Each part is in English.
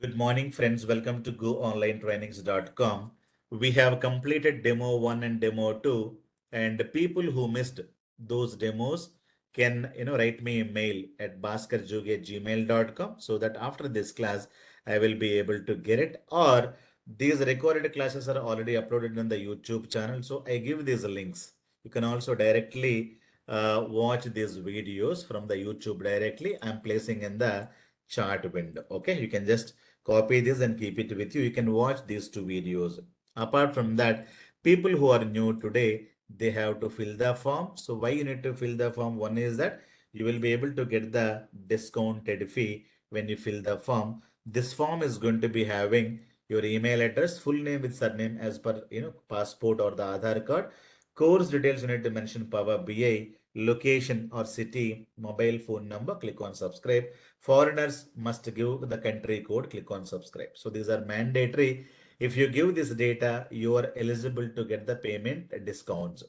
Good morning, friends. Welcome to GoOnlineTrainings.com. We have completed demo 1 and demo 2, and people who missed those demos can write me a mail at bhaskarjogi@gmail.com so that after this class I will be able to get it. Or these recorded classes are already uploaded on the YouTube channel, so I give these links. You can also directly watch these videos from the YouTube directly. I'm placing in the chart window. Okay, you can just copy this and keep it with you. You can watch these two videos. Apart from that, people who are new today, they have to fill the form. So why you need to fill the form? One is that you will be able to get the discounted fee when you fill the form. This form is going to be having your email address, full name with surname as per passport or the Aadhaar card. Course details you need to mention Power BI, location or city, mobile phone number, click on subscribe. Foreigners must give the country code, click on subscribe. So these are mandatory. If you give this data, you are eligible to get the payment discounts.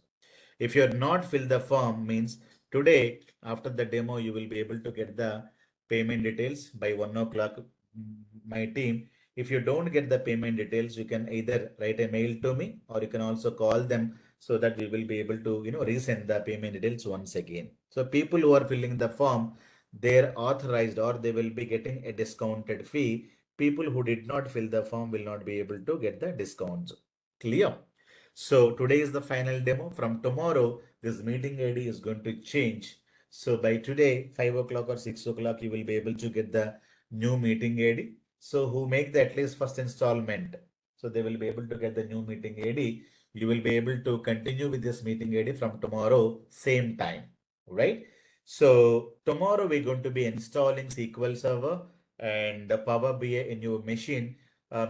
If you are not fill the form, means today after the demo, you will be able to get the payment details by 1 o'clock. My team, if you don't get the payment details, you can either write a mail to me or you can also call them so that we will be able to resend the payment details once again. So people who are filling the form, they're authorized or they will be getting a discounted fee. People who did not fill the form will not be able to get the discounts. Clear? So today is the final demo. From tomorrow, this meeting ID is going to change. So by today, 5 o'clock or 6 o'clock, you will be able to get the new meeting ID. So who make the at least first installment, so they will be able to get the new meeting ID. You will be able to continue with this meeting ID from tomorrow, same time, right? So tomorrow we're going to be installing SQL Server and the Power BI in your machine.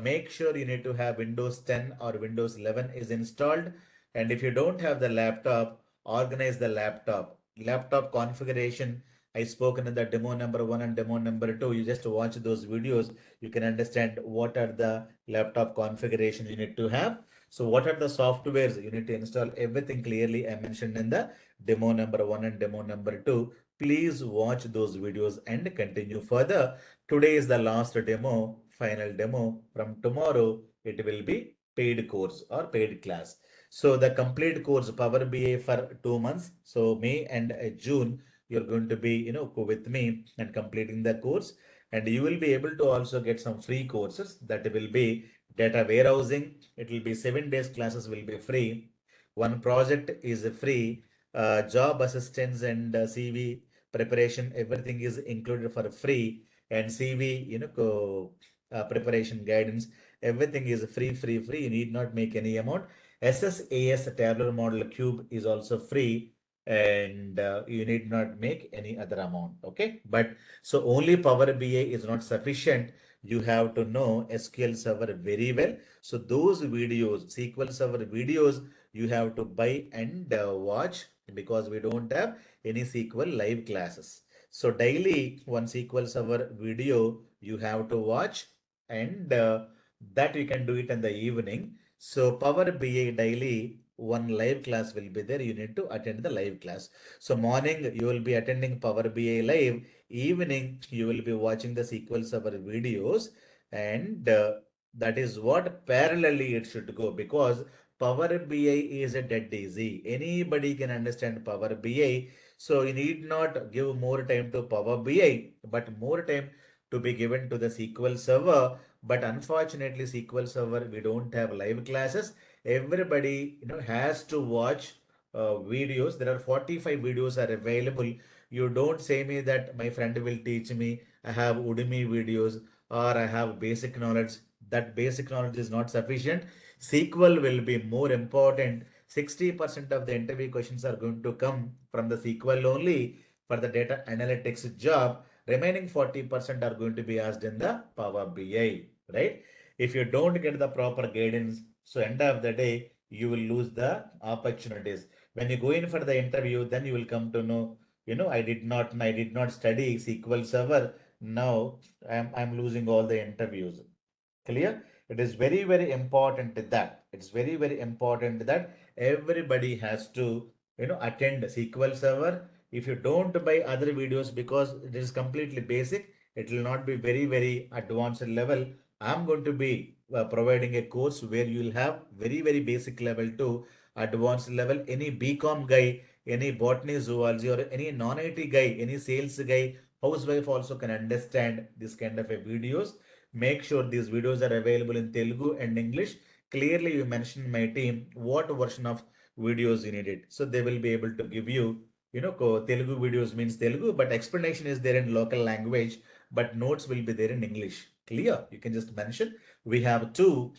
Make sure you need to have Windows 10 or Windows 11 is installed. And if you don't have the laptop, organize the laptop. Laptop configuration, I spoken in the demo number 1 and demo number 2. You just watch those videos. You can understand what are the laptop configurations you need to have. So what are the softwares you need to install? Everything clearly I mentioned in the demo number 1 and demo number 2. Please watch those videos and continue further. Today is the last demo, final demo. From tomorrow, it will be paid course or paid class. So the complete course Power BI for 2 months. So May and June, you're going to be, go with me and completing the course. And you will be able to also get some free courses that will be data warehousing. It will be 7 days classes will be free. One project is free. Job assistance and CV preparation, everything is included for free. And CV, preparation guidance, everything is free. You need not make any amount. SSAS tabular model cube is also free, and you need not make any other amount. Okay, but so only Power BI is not sufficient. You have to know SQL Server very well. So those videos, SQL Server videos, you have to buy and watch, because we don't have any SQL live classes. So daily one SQL Server video you have to watch, and that you can do it in the evening. So Power BI daily one live class will be there. You need to attend the live class. So morning you will be attending Power BI live. Evening you will be watching the SQL Server videos, and that is what parallelly it should go, because Power BI is a dead easy. Anybody can understand Power BI. So you need not give more time to Power BI, but more time to be given to the SQL Server. But unfortunately, SQL Server, we don't have live classes. Everybody, has to watch videos. There are 45 videos are available. You don't say me that my friend will teach me. I have Udemy videos or I have basic knowledge. That basic knowledge is not sufficient. SQL will be more important. 60% of the interview questions are going to come from the SQL only for the data analytics job. Remaining 40% are going to be asked in the Power BI, right? If you don't get the proper guidance, so end of the day, you will lose the opportunities. When you go in for the interview, then you will come to know, I did not study SQL Server. Now I'm losing all the interviews. Clear? It is very important that very important that everybody has to attend SQL Server. If you don't buy other videos, because it is completely basic, It will not be very, very advanced level. I'm going to be providing a course where you will have very, very basic level to advanced level. Any BCom guy, any botany, zoology, or any non-IT guy, any sales guy, housewife also can understand this kind of a videos. Make sure these videos are available in Telugu and English. Clearly, you mentioned my team what version of videos you needed. So they will be able to give you, Telugu videos means Telugu, but explanation is there in local language, but notes will be there in English. Clear? You can just mention. We have two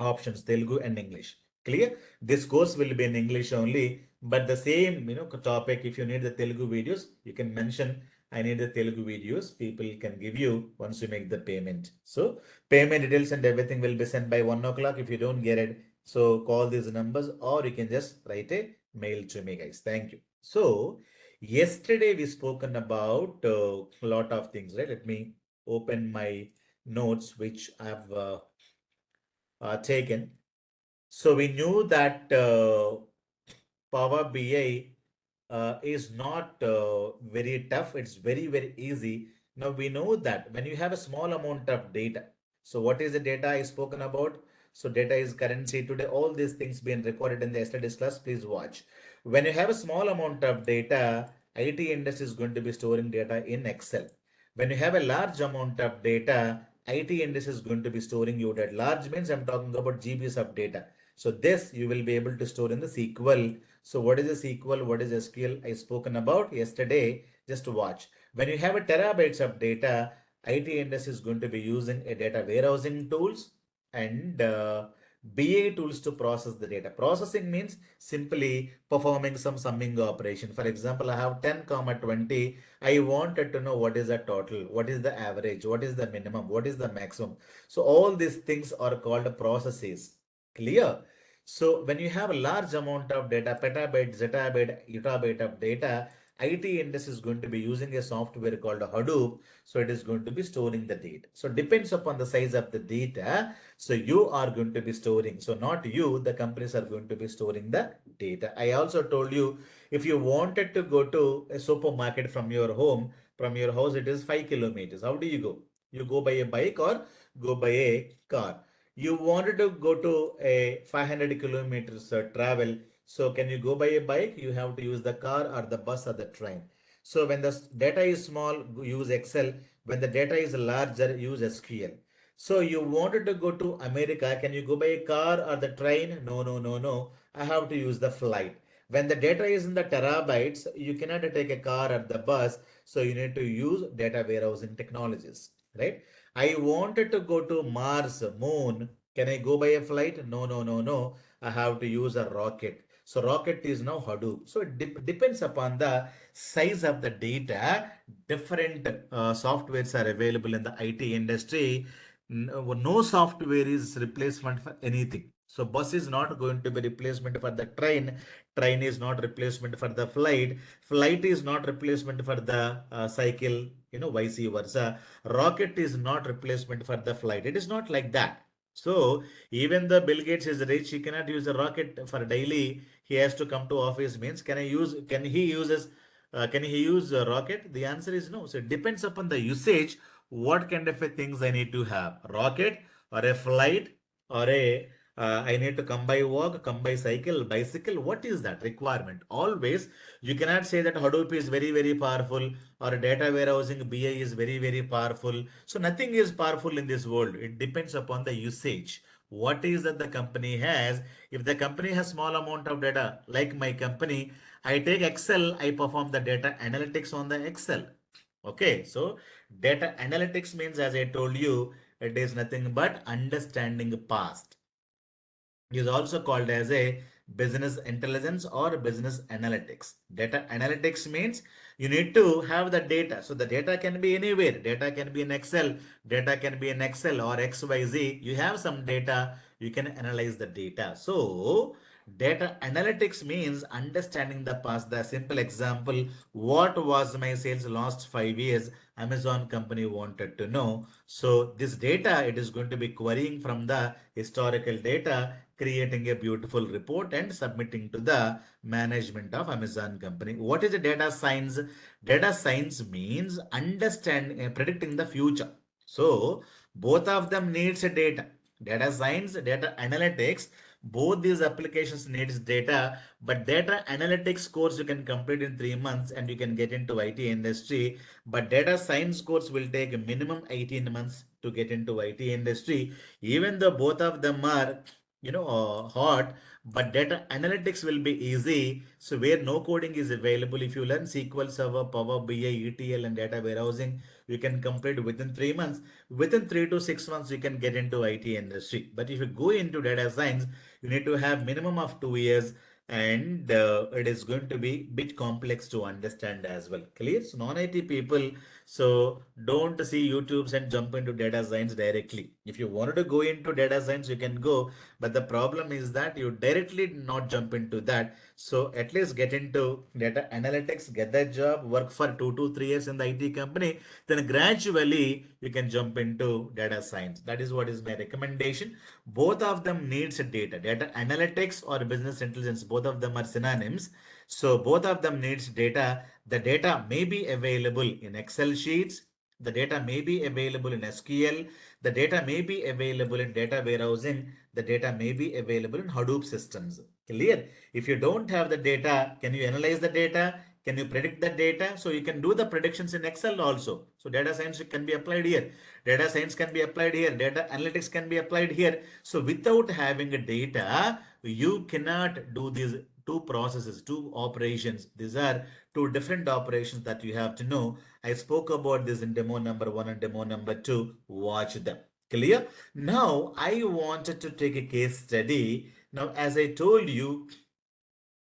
options, Telugu and English. Clear? This course will be in English only, but the same, topic, if you need the Telugu videos, you can mention, I need the Telugu videos. People can give you once you make the payment. So payment details and everything will be sent by 1 o'clock if you don't get it. So call these numbers or you can just write a mail to me, guys. Thank you. So yesterday we spoken about a lot of things, right? Let me open my notes which I've taken. So we knew that Power BI is not very tough. It's very, very easy. Now we know that when you have a small amount of data, so what is the data I spoken about? So data is currency. Today, all these things being recorded in the yesterday's class. Please watch. When you have a small amount of data, IT industry is going to be storing data in Excel. When you have a large amount of data, IT industry is going to be storing your data. Large means I'm talking about GBs of data. So this you will be able to store in the SQL. So what is a SQL? What is SQL? I spoken about yesterday. Just watch. When you have a terabytes of data, IT industry is going to be using a data warehousing tools and BA tools to process the data. Processing means simply performing some summing operation. For example, I have 10 comma 20. I wanted to know what is the total, what is the average, what is the minimum, what is the maximum. So all these things are called processes. Clear? So when you have a large amount of data, petabyte, zettabyte, yottabyte of data, IT industry is going to be using a software called Hadoop. So it is going to be storing the data. So depends upon the size of the data. So you are going to be storing. So not you, the companies are going to be storing the data. I also told you if you wanted to go to a supermarket from your home, from your house, it is 5 kilometers. How do you go? You go by a bike or go by a car. You wanted to go to a 500 kilometers travel. So can you go by a bike? You have to use the car or the bus or the train. So when the data is small, use Excel. When the data is larger, use SQL. So you wanted to go to America. Can you go by a car or the train? No, no, no, no. I have to use the flight. When the data is in the terabytes, you cannot take a car or the bus. So you need to use data warehousing technologies, right? I wanted to go to Mars, Moon. Can I go by a flight? No, no, no, no. I have to use a rocket. So rocket is now Hadoop. So it depends upon the size of the data. Different softwares are available in the IT industry. No software is replacement for anything. So bus is not going to be replacement for the train. Train is not replacement for the flight. Flight is not replacement for the cycle. Vice versa. Rocket is not replacement for the flight. It is not like that. So even the Bill Gates is rich, he cannot use a rocket for daily. He has to come to office. Means can he use a rocket? The answer is no. So it depends upon the usage. What kind of a things I need to have? Rocket or a flight or a I need to come by walk, come by cycle, bicycle. What is that requirement? Always you cannot say that Hadoop is very, very powerful or data warehousing BI is very, very powerful. So nothing is powerful in this world. It depends upon the usage. What is that the company has? If the company has small amount of data, like my company, I take Excel, I perform the data analytics on the Excel. Okay, so data analytics means, as I told you, it is nothing but understanding past. It is also called as a business intelligence or business analytics. Data analytics means you need to have the data. So the data can be anywhere. Data can be in Excel. Data can be in Excel or XYZ. You have some data, you can analyze the data. So data analytics means understanding the past. The simple example, what was my sales last 5 years? Amazon company wanted to know. So this data, it is going to be querying from the historical data, creating a beautiful report and submitting to the management of Amazon company. What is the data science? Data science means understand, predicting the future. So both of them needs a data. Data science, data analytics, both these applications needs data, but data analytics course you can complete in 3 months and you can get into IT industry. But data science course will take a minimum 18 months to get into IT industry. Even though both of them are, hot, but data analytics will be easy. So where no coding is available, if you learn SQL Server, Power BI, ETL, and data warehousing, you can complete within 3 months. Within 3 to 6 months, you can get into IT industry. But if you go into data science, you need to have minimum of 2 years, and it is going to be bit complex to understand as well. Clear? So non-IT people, so don't see YouTubes and jump into data science directly. If you wanted to go into data science, you can go, but the problem is that you directly not jump into that. So at least get into data analytics, get that job, work for 2 to 3 years in the IT company, then gradually you can jump into data science. That is what is my recommendation. Both of them needs data analytics or business intelligence, both of them are synonyms. So both of them needs data. The data may be available in Excel sheets, the data may be available in SQL, the data may be available in data warehousing, the data may be available in Hadoop systems. Clear? If you don't have the data, can you analyze the data? Can you predict the data? So you can do the predictions in Excel also. So data science can be applied here. Data science can be applied here. Data analytics can be applied here. So without having a data, you cannot do these two processes, two operations. These are two different operations that you have to know. I spoke about this in demo number 1 and demo number 2. Watch them. Clear? Now I wanted to take a case study. Now, as I told you,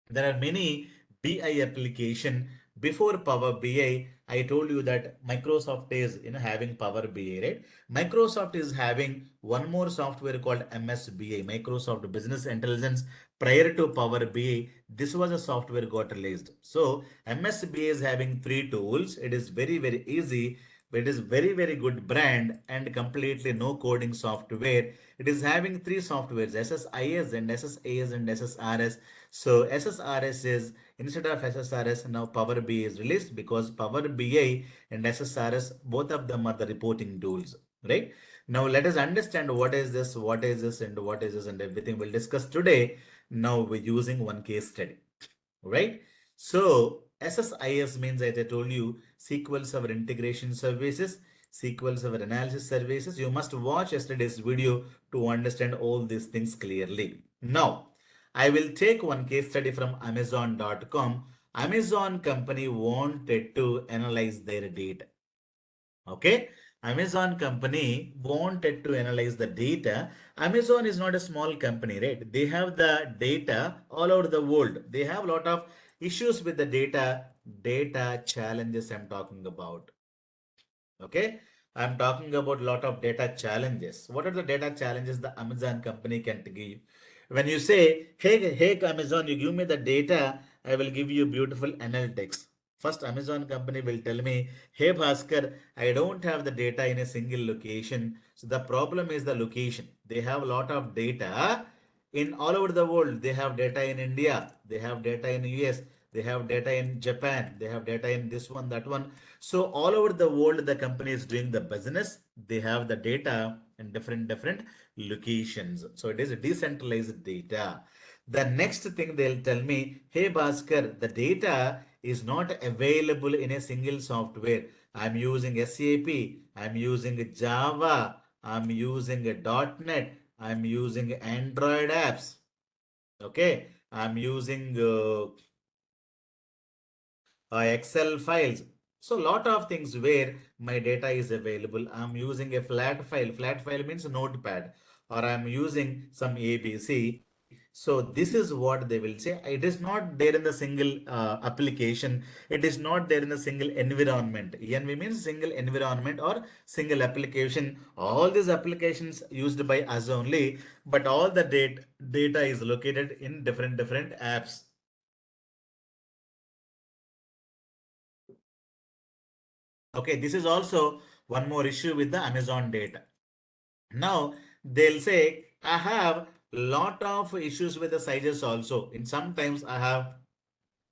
there are many BI application. Before Power BI, I told you that Microsoft is having Power BI, right? Microsoft is having one more software called MSBI, Microsoft Business Intelligence. Prior to Power BI, this was a software got released. So MSBI is having three tools. It is very, very easy. But it is very, very good brand and completely no coding software. It is having three softwares, SSIS and SSAS and SSRS. So SSRS is, instead of SSRS, now Power BI is released, because Power BI and SSRS, both of them are the reporting tools, right? Now let us understand what is this, what is this, and what is this, and everything we'll discuss today. Now we're using one case study, right? So SSIS means, as I told you, SQL Server Integration Services, SQL Server Analysis Services. You must watch yesterday's video to understand all these things clearly. Now, I will take one case study from Amazon.com. Amazon company wanted to analyze their data. Okay. Amazon company wanted to analyze the data. Amazon is not a small company, right? They have the data all over the world. They have a lot of issues with the data challenges I'm talking about. Okay. I'm talking about a lot of data challenges. What are the data challenges the Amazon company can give? When you say, hey, Amazon, you give me the data, I will give you beautiful analytics. First, Amazon company will tell me, hey, Bhaskar, I don't have the data in a single location. So the problem is the location. They have a lot of data in all over the world. They have data in India, they have data in US, they have data in Japan, they have data in this one, that one. So all over the world, the company is doing the business. They have the data in different locations. So it is a decentralized data. The next thing they'll tell me, hey Bhaskar, the data is not available in a single software. I'm using SAP, I'm using Java, I'm using a .NET, I'm using Android apps. Okay, I'm using Excel files. So lot of things where my data is available. I'm using a flat file. Flat file means notepad, or I'm using some ABC. So this is what they will say. It is not there in the single application. It is not there in a single environment. ENV means single environment or single application. All these applications used by us only, but all the data is located in different apps. Okay, this is also one more issue with the Amazon data. Now they'll say I have lot of issues with the sizes also. In sometimes I have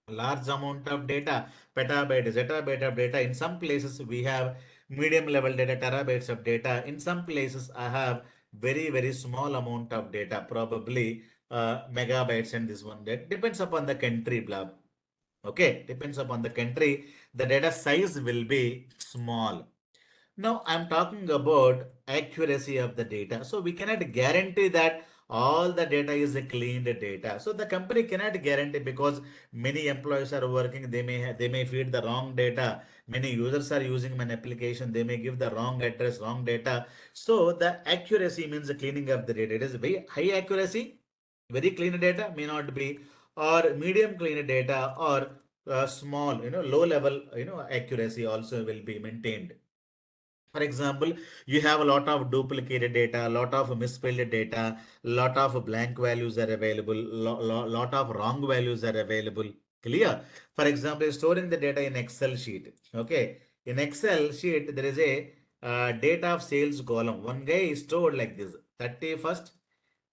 large amount of data, petabyte, zettabyte of data. In some places we have medium level data, terabytes of data. In some places I have very small amount of data, probably megabytes, and this one that depends upon the country, blah. Okay, depends upon the country. The data size will be small. Now I'm talking about accuracy of the data. So we cannot guarantee that all the data is a cleaned data. So the company cannot guarantee because many employees are working. They may feed the wrong data. Many users are using an application. They may give the wrong address, wrong data. So the accuracy means the cleaning of the data. It is very high accuracy. Very clean data may not be, or medium clean data, or small, low level, accuracy also will be maintained. For example, you have a lot of duplicated data, a lot of misspelled data, lot of blank values are available, lot of wrong values are available. Clear? For example, storing the data in Excel sheet. Okay, in Excel sheet there is a data of sales column. One guy is stored like this: 31st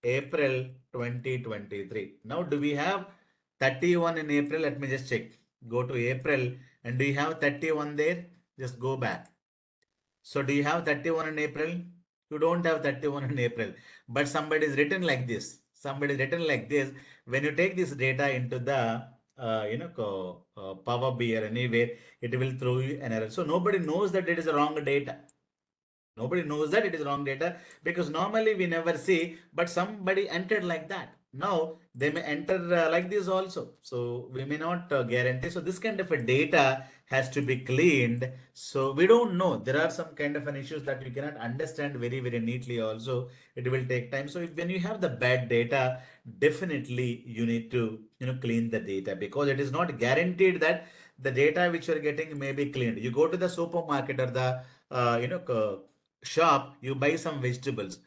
April 2023. Now, do we have 31 in April? Let me just check. Go to April, and do you have 31 there? Just go back. So do you have 31 in April? You don't have 31 in April, but somebody is written like this. Somebody is written like this. When you take this data into the Power BI or anywhere, it will throw you an error. So nobody knows that it is wrong data. Nobody knows that it is wrong data because normally we never see, but somebody entered like that. Now they may enter like this also. So we may not guarantee. So this kind of a data has to be cleaned. So we don't know. There are some kind of an issues that you cannot understand very neatly also. It will take time. So when you have the bad data, definitely you need to clean the data because it is not guaranteed that the data which you are getting may be cleaned. You go to the supermarket or the shop, you buy some vegetables.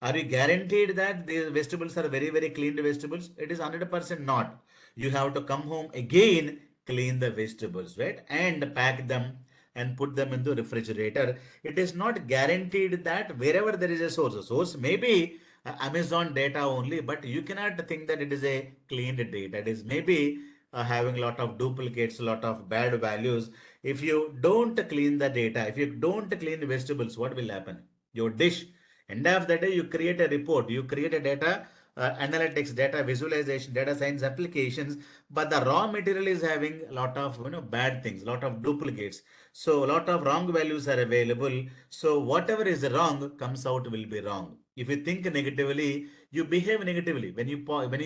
Are you guaranteed that these vegetables are very cleaned vegetables? It is 100% not. You have to come home again, clean the vegetables, right? And pack them and put them into refrigerator. It is not guaranteed that wherever there is a source may be Amazon data only, but you cannot think that it is a cleaned data. It is maybe having a lot of duplicates, a lot of bad values. If you don't clean the data, if you don't clean the vegetables, what will happen? Your dish, end of the day, you create a report, you create a data analytics, data visualization, data science applications, but the raw material is having a lot of bad things, lot of duplicates. So a lot of wrong values are available. So whatever is wrong comes out will be wrong. If you think negatively, you behave negatively. When you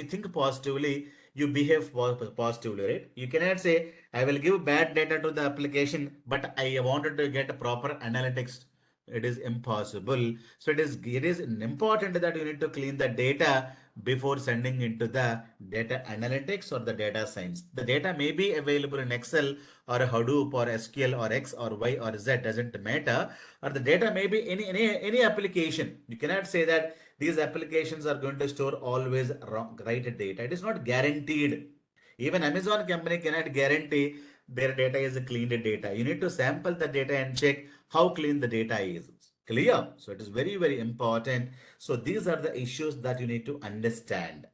think positively, you behave positively, right? You cannot say, I will give bad data to the application, but I wanted to get a proper analytics. It is impossible. So it is important that you need to clean the data before sending into the data analytics or the data science. The data may be available in Excel or Hadoop or SQL or X or Y or Z, doesn't matter. Or the data may be any application. You cannot say that these applications are going to store always wrong, right data. It is not guaranteed. Even Amazon company cannot guarantee their data is a cleaned data. You need to sample the data and check how clean the data is. Clear? So it is very important. So these are the issues that you need to understand.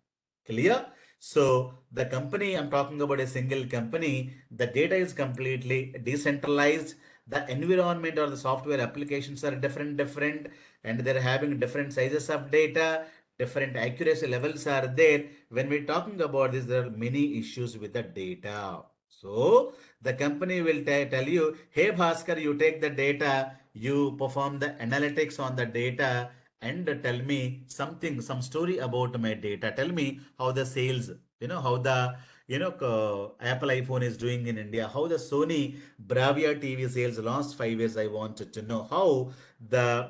Clear? So the company, I'm talking about a single company, the data is completely decentralized. The environment or the software applications are different, and they're having different sizes of data, different accuracy levels are there. When we're talking about this, there are many issues with the data. So the company will tell you, hey Bhaskar, you take the data, you perform the analytics on the data, and tell me something, some story about my data. Tell me how the sales, how the Apple iPhone is doing in India, how the Sony Bravia TV sales last 5 years. I wanted to know how the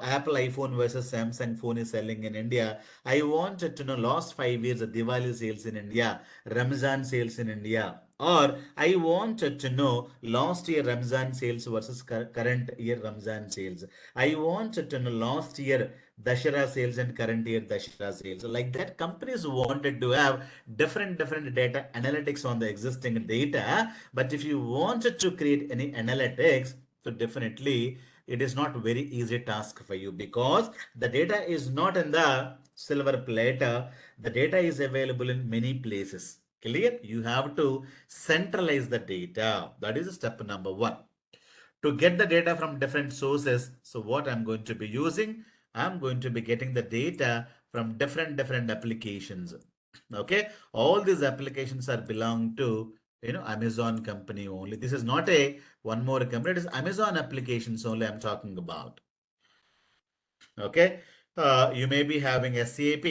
Apple iPhone versus Samsung phone is selling in India. I wanted to know last 5 years of Diwali sales in India, Ramzan sales in India. Or I wanted to know last year Ramzan sales versus current year Ramzan sales. I wanted to know last year Dashera sales and current year Dashera sales. Like that, companies wanted to have different data analytics on the existing data. But if you wanted to create any analytics, So definitely it is not very easy task for you because the data is not in the silver platter. The data is available in many places. Clear? You have to centralize the data. That is step number one. To get the data from different sources, so what I'm going to be using, I'm going to be getting the data from different applications. Okay, all these applications are belong to Amazon company only. This is not a one more company, it is Amazon applications only I'm talking about. Okay, you may be having SAP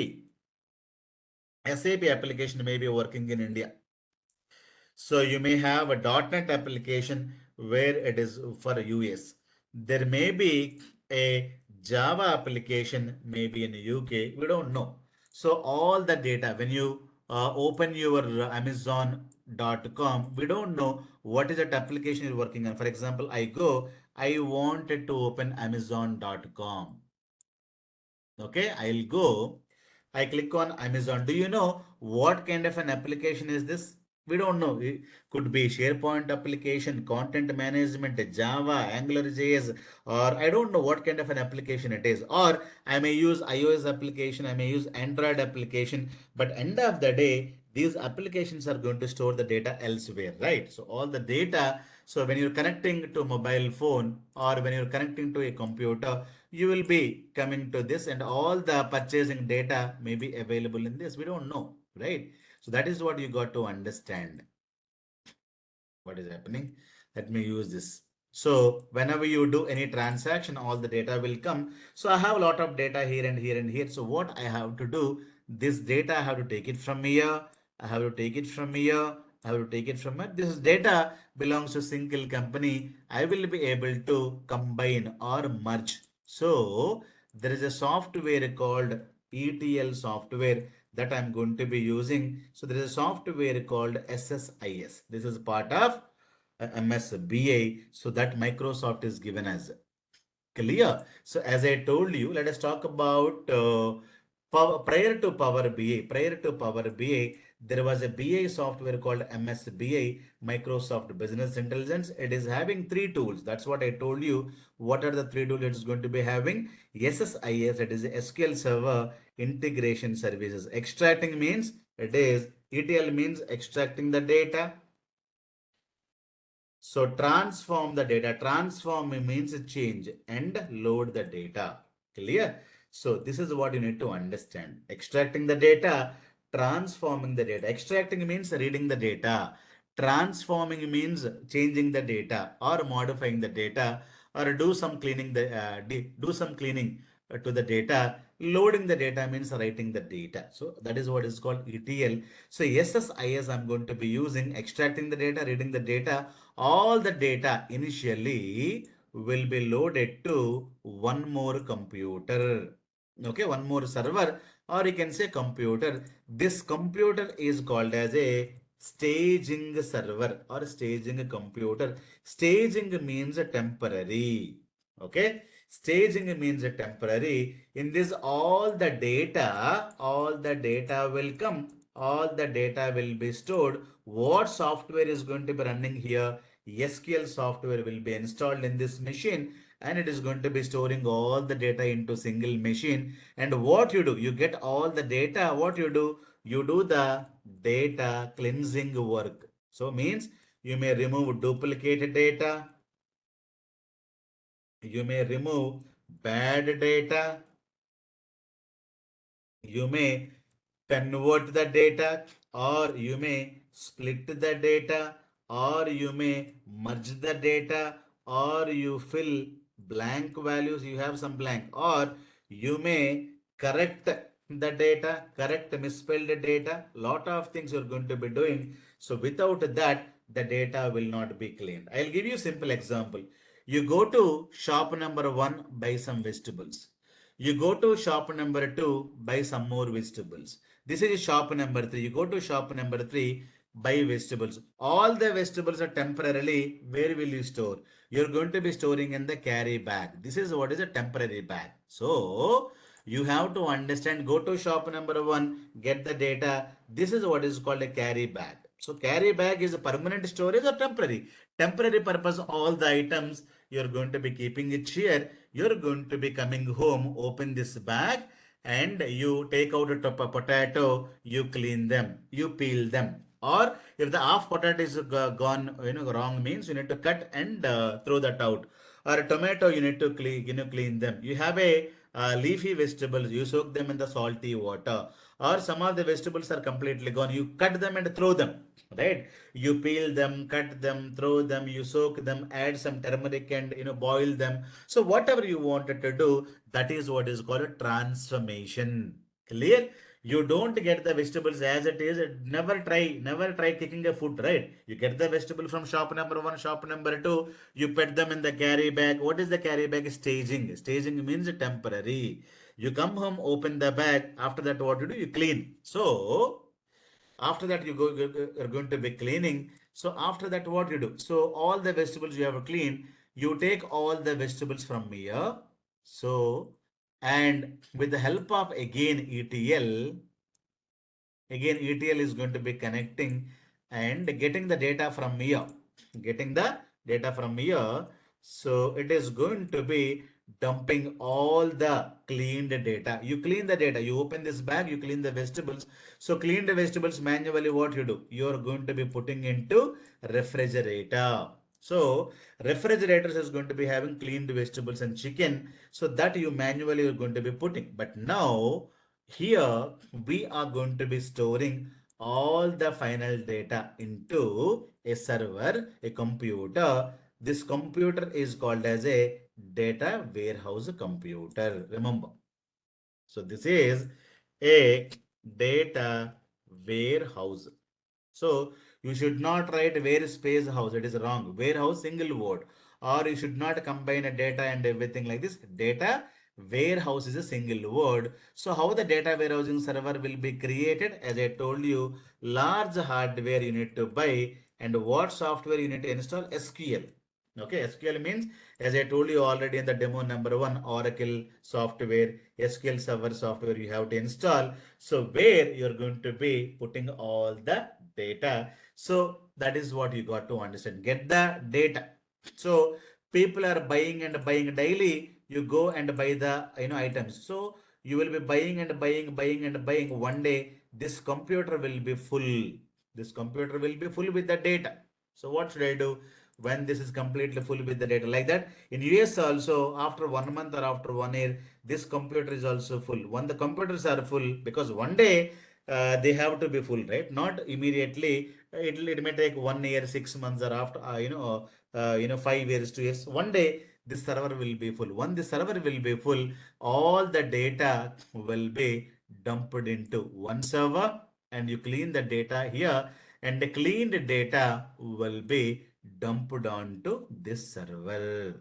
application may be working in India. So you may have a .NET application where it is for US. There may be a Java application maybe in UK. We don't know. So all the data, when you open your Amazon.com, we don't know what is that application you're working on. For example, I wanted to open Amazon.com. Okay, I'll go. I click on Amazon. Do you know what kind of an application is this? We don't know. It could be SharePoint application, content management, Java, AngularJS, or I don't know what kind of an application it is. Or I may use iOS application, I may use Android application, but end of the day, these applications are going to store the data elsewhere, right? So all the data, so when you're connecting to mobile phone or when you're connecting to a computer, you will be coming to this and all the purchasing data may be available in this. We don't know, right? So that is what you got to understand what is happening. Let me use this. So whenever you do any transaction, all the data will come. So I have a lot of data here and here and here. So what I have to do, this data I have to take it from here. I have to take it from here. I have to take it from here. This data belongs to single company. I will be able to combine or merge. So there is a software called ETL software that I'm going to be using. So there is a software called SSIS. This is part of MSBA. So that Microsoft is given as clear. So as I told you, let us talk about prior to Power BI. Prior to Power BI, there was a BI software called MSBI, Microsoft Business Intelligence. It is having three tools. That's what I told you. What are the three tools it is going to be having? SSIS, it is SQL Server Integration Services. Extracting means it is ETL means extracting the data. So transform the data. Transform means change and load the data. Clear? So this is what you need to understand. Extracting the data, transforming the data. Extracting means reading the data. Transforming means changing the data or modifying the data or do some cleaning do some cleaning to the data. Loading the data means writing the data. So that is what is called ETL. So SSIS I'm going to be using extracting the data, reading the data. All the data initially will be loaded to one more computer. Okay, one more server or you can say computer. This computer is called as a staging server or staging computer. Staging means a temporary. Okay, staging means a temporary. In this, all the data will come. All the data will be stored. What software is going to be running here? SQL software will be installed in this machine and it is going to be storing all the data into single machine. And what you do, you get all the data. What you do the data cleansing work. So means you may remove duplicate data, you may remove bad data, you may convert the data or you may split the data or you may merge the data or you fill blank values, you have some blank or you may correct the data, correct misspelled data, lot of things you're going to be doing. So without that the data will not be cleaned. I'll give you a simple example. You go to shop number 1, buy some vegetables. You go to shop number 2, buy some more vegetables. This is shop number 3. You go to shop number 3, buy vegetables. All the vegetables are temporarily, where will you store? You're going to be storing in the carry bag. This is what is a temporary bag. So, you have to understand, go to shop number 1, get the data. This is what is called a carry bag. So, carry bag is a permanent storage or temporary? Temporary purpose, all the items you're going to be keeping it here. You're going to be coming home, open this bag, and you take out a potato, you clean them, you peel them. Or if the half potato is gone, wrong means you need to cut and throw that out. Or a tomato, you need to clean, clean them. You have a leafy vegetables, you soak them in the salty water. Or some of the vegetables are completely gone, you cut them and throw them, right? You peel them, cut them, throw them, you soak them, add some turmeric and boil them. So whatever you wanted to do, that is what is called a transformation. Clear? You don't get the vegetables as it is. Never try cooking a food, right? You get the vegetable from shop number one, shop number two. You put them in the carry bag. What is the carry bag? Staging. Staging means temporary. You come home, open the bag. After that, what you do? You clean. So after that, you're going to be cleaning. So after that, what you do? So all the vegetables you have cleaned, you take all the vegetables from here. So, and with the help of again ETL, again ETL is going to be connecting and getting the data from here, getting the data from here. So it is going to be dumping all the cleaned data. You clean the data, you open this bag, you clean the vegetables. So clean the vegetables manually, what you do, you are going to be putting into refrigerator. So refrigerators is going to be having cleaned vegetables and chicken, so that you manually are going to be putting. But now here we are going to be storing all the final data into a server, a computer. This computer is called as a data warehouse computer. Remember. So this is a data warehouse. So you should not write where space house. It is wrong. Warehouse single word. Or you should not combine a data and everything like this. Data warehouse is a single word. So how the data warehousing server will be created? As I told you, large hardware you need to buy, and what software you need to install? SQL. Okay, SQL means, as I told you already in the demo number one, Oracle software, SQL Server software you have to install. So where you're going to be putting all the data. So that is what you got to understand. Get the data. So people are buying and buying daily. You go and buy the items. So you will be buying and buying, buying and buying. One day this computer will be full. This computer will be full with the data. So what should I do when this is completely full with the data? Like that, in US also, after 1 month or after 1 year, this computer is also full. When the computers are full, because one day they have to be full, right? Not immediately. It may take 1 year, 6 months, or after 5 years, 2 years. One day this server will be full. When the server will be full, all the data will be dumped into one server, and you clean the data here, and the cleaned data will be dumped onto this server.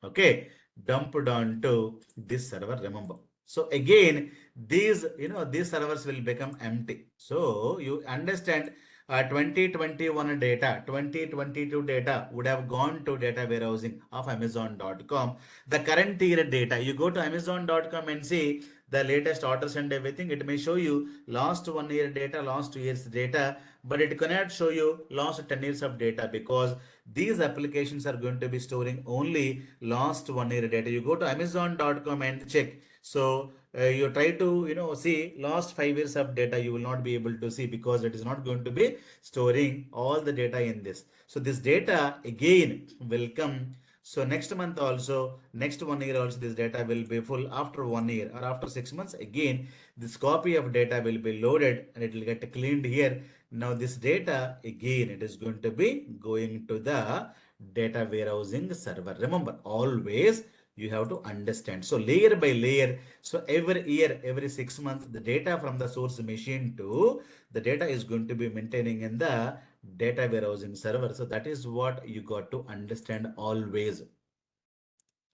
Okay, dumped onto this server, remember. So again, these servers will become empty. So you understand, 2021 data, 2022 data would have gone to data warehousing of Amazon.com. The current year data, you go to Amazon.com and see the latest orders and everything. It may show you last 1 year data, last 2 years data, but it cannot show you last 10 years of data, because these applications are going to be storing only last 1 year data. You go to Amazon.com and check. So you try to see last 5 years of data, you will not be able to see, because it is not going to be storing all the data in this. So this data again will come. So next month also, next 1 year also, this data will be full. After 1 year or after 6 months, again this copy of data will be loaded and it will get cleaned here. Now this data again, it is going to be going to the data warehousing server. Remember, always you have to understand. So layer by layer. So every year, every 6 months, the data from the source machine to the data is going to be maintaining in the data warehousing server. So that is what you got to understand always.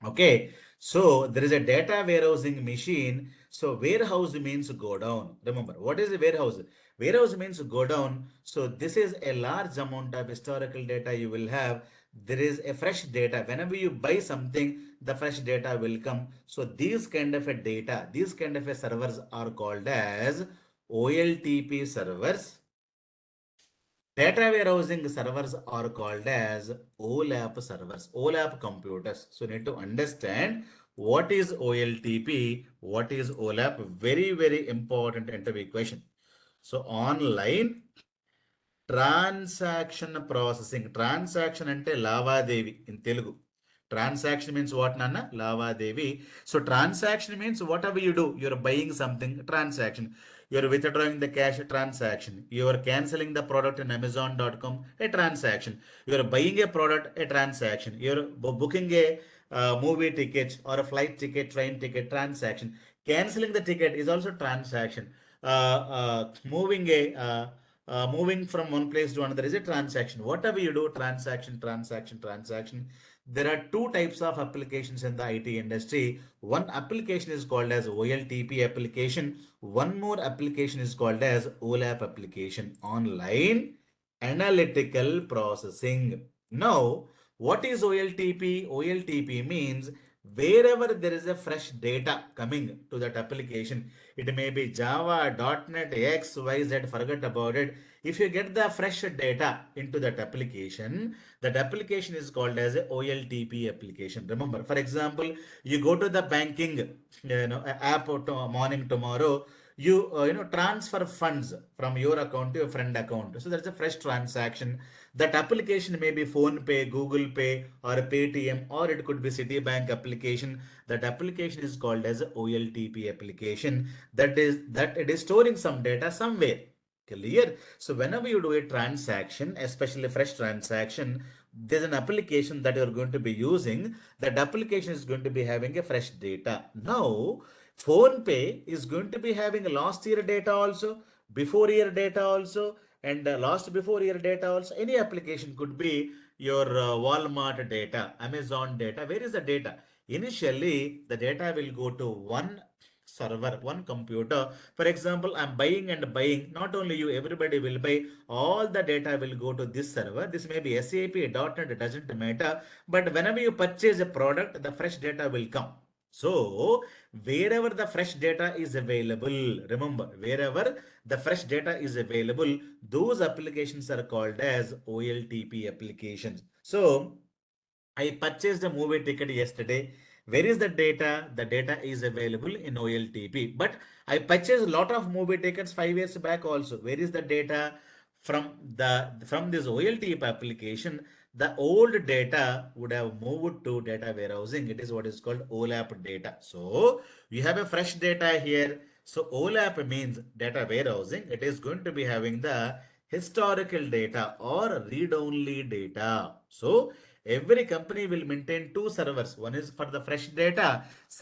Okay, so there is a data warehousing machine. So warehouse means go down. Remember, what is a warehouse? Warehouse means go down. So this is a large amount of historical data you will have. There is a fresh data. Whenever you buy something, the fresh data will come. So these kind of a data, these kind of a servers are called as OLTP servers. Data warehousing servers are called as OLAP servers, OLAP computers. So you need to understand what is OLTP, what is OLAP. Very, very important interview question. So online transaction processing transaction అంటే లావాదేవి in Telugu transaction means what నాన్న లావాదేవి so transaction means whatever you do you're buying something transaction you're withdrawing the cash transaction you're cancelling the product in Amazon dot com a transaction you're buying a product a transaction you're booking a movie tickets or a flight ticket train ticket transaction canceling the ticket is also transaction moving a moving from one place to another is a transaction. Whatever you do, transaction, transaction, transaction. There are two types of applications in the IT industry. One application is called as OLTP application. One more application is called as OLAP application, online analytical processing. Now, what is OLTP? OLTP means wherever there is a fresh data coming to that application, it may be Java, .NET, X, Y, Z, forget about it. If you get the fresh data into that application is called as a OLTP application. Remember, for example, you go to the banking app morning tomorrow, you transfer funds from your account to your friend account. So there's a fresh transaction. That application may be Phone Pay, Google Pay, or Paytm, or it could be Citibank application. That application is called as OLTP application. That it is storing some data somewhere. Clear? So whenever you do a transaction, especially fresh transaction, there's an application that you're going to be using. That application is going to be having a fresh data. Now, Phone Pay is going to be having last year data also, before year data also, and last before year data also. Any application could be your Walmart data, Amazon data. Where is the data? Initially, the data will go to one server, one computer. For example, I'm buying and buying. Not only you, everybody will buy. All the data will go to this server. This may be SAP, .NET, it doesn't matter. But whenever you purchase a product, the fresh data will come. So, wherever the fresh data is available, remember, wherever the fresh data is available, those applications are called as OLTP applications. So, I purchased a movie ticket yesterday. Where is the data? The data is available in OLTP. But I purchased a lot of movie tickets 5 years back also. Where is the data? From this OLTP application, the old data would have moved to data warehousing. It is what is called OLAP data. So you have a fresh data here. So OLAP means data warehousing. It is going to be having the historical data or read-only data. So every company will maintain two servers. One is for the fresh data.